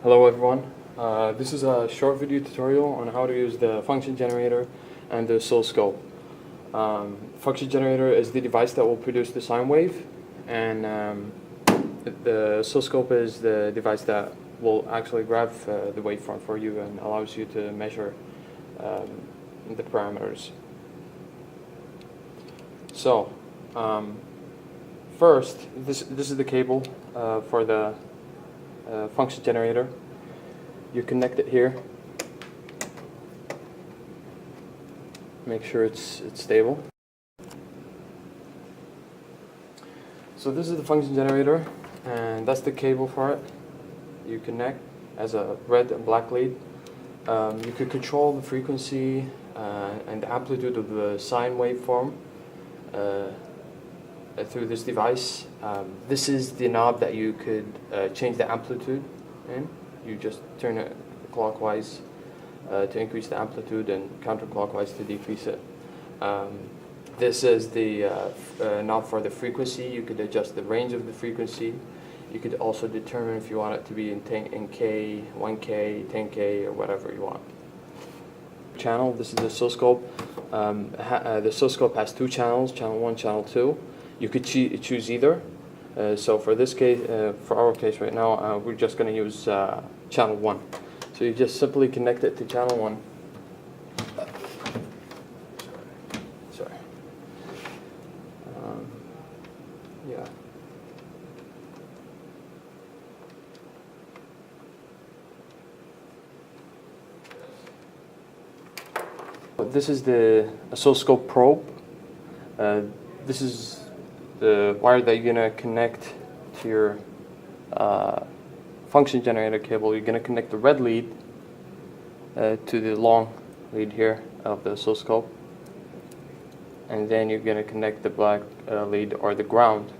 Hello everyone. This is a short video tutorial on how to use the function generator and the oscilloscope. Function generator is the device that will produce the sine wave, and the oscilloscope is the device that will actually grab the waveform for you and allows you to measure the parameters. So first, this is the cable for the function generator. You connect it here. Make sure it's stable. So this is the function generator, and that's the cable for it. You connect as a red and black lead. You could control the frequency and the amplitude of the sine waveform through this device. This is the knob that you could change the amplitude in. You just turn it clockwise to increase the amplitude and counterclockwise to decrease it. This is the knob for the frequency. You could adjust the range of the frequency. You could also determine if you want it to be in K, 1K, 10K, or whatever you want. Channel, this is the oscilloscope. The oscilloscope has two channels, channel 1, channel 2. You could choose either. So for this case, for our case right now, we're just going to use channel 1. So you just simply connect it to channel 1. Sorry. Yeah. This is the oscilloscope probe. This is the wire that you're going to connect to your function generator cable. You're going to connect the red lead to the long lead here of the oscilloscope, and then you're going to connect the black lead or the ground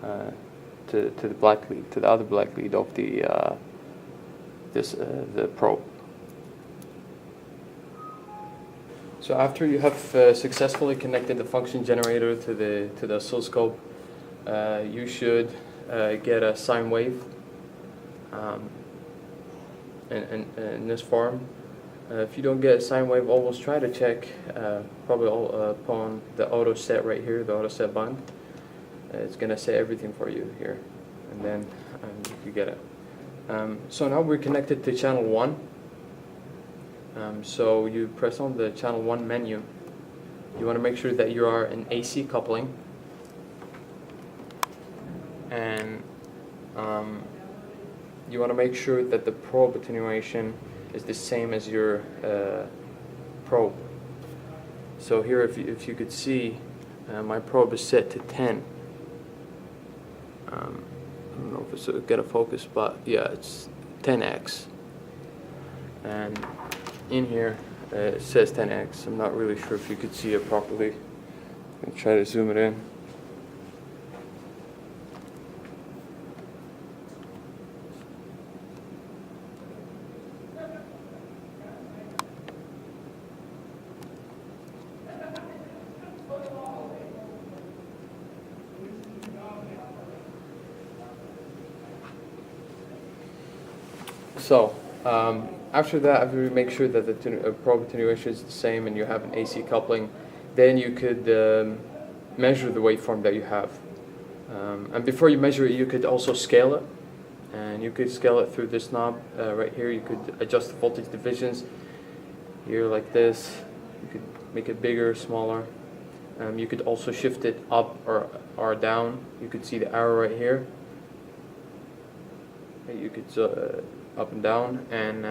to the black lead, to the other black lead of the the probe. So after you have successfully connected the function generator to the oscilloscope, you should get a sine wave in this form. If you don't get a sine wave, always try to check probably upon the auto set right here, the auto set button. It's going to say everything for you here, and then you can get it. So now we're connected to channel 1. So you press on the channel 1 menu. You want to make sure that you are in AC coupling, and you want to make sure that the probe attenuation is the same as your probe. So here, if you could see, my probe is set to 10. I don't know if it's going to focus, but yeah, it's 10x. And in here it says 10x. I'm not really sure if you could see it properly. I'm going to try to zoom it in. So after that, after you make sure that the probe attenuation is the same and you have an AC coupling, then you could measure the waveform that you have. And before you measure it, you could also scale it. And you could scale it through this knob right here. You could adjust the voltage divisions here like this. You could make it bigger, smaller. You could also shift it up or down. You could see the arrow right here. You could up and down, and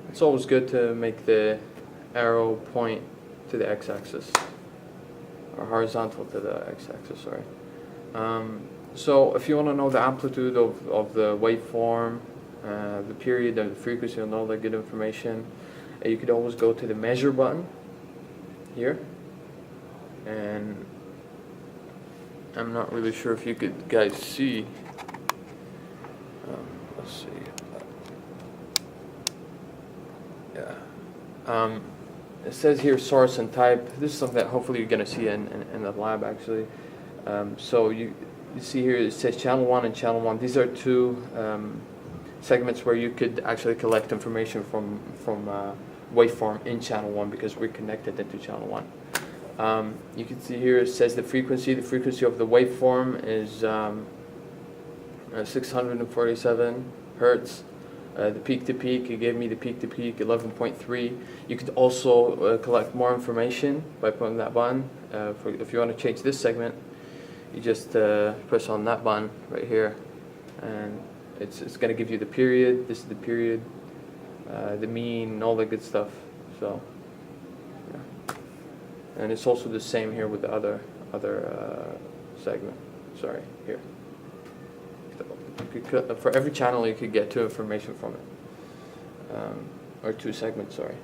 it's always good to make the arrow point to the x-axis, or horizontal to the x-axis, sorry. So if you want to know the amplitude of the waveform, the period and the frequency and all that good information, you could always go to the measure button here, and I'm not really sure if you could guys see. Let's see. Yeah. It says here source and type. This is something that hopefully you're going to see in the lab actually. So you see here it says channel 1 and channel 1. These are two segments where you could actually collect information from waveform in channel 1 because we're connected into channel 1. You can see here it says the frequency. The frequency of the waveform is 647 hertz. The peak to peak, it gave me the peak to peak 11.3. You could also collect more information by putting that button. If you want to change this segment, you just press on that button right here, and it's going to give you the period. This is the period, the mean, all the good stuff. So, yeah. And it's also the same here with the other segment. Sorry, here. For every channel, you could get 2 information from it, or 2 segments. Sorry.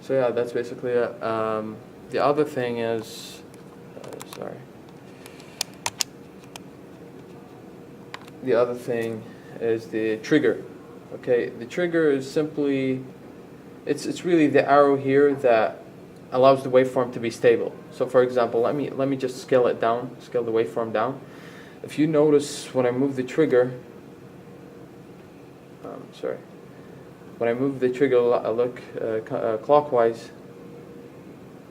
So yeah, that's basically it. The other thing is, sorry. The other thing is the trigger. Okay, the trigger is simply, it's really the arrow here that allows the waveform to be stable. So for example, let me just scale it down, scale the waveform down. If you notice when I move the trigger, when I move the trigger clockwise,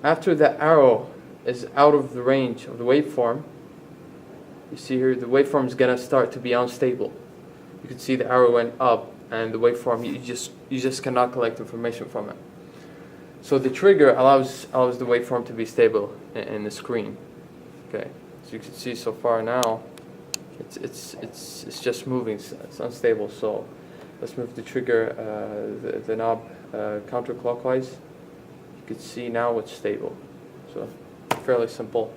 after the arrow is out of the range of the waveform, you see here the waveform is gonna start to be unstable. You can see the arrow went up, and the waveform you just cannot collect information from it. So the trigger allows the waveform to be stable in the screen. Okay, so you can see so far now. It's just moving. It's unstable. So let's move the trigger, the knob counterclockwise. You can see now it's stable. So fairly simple.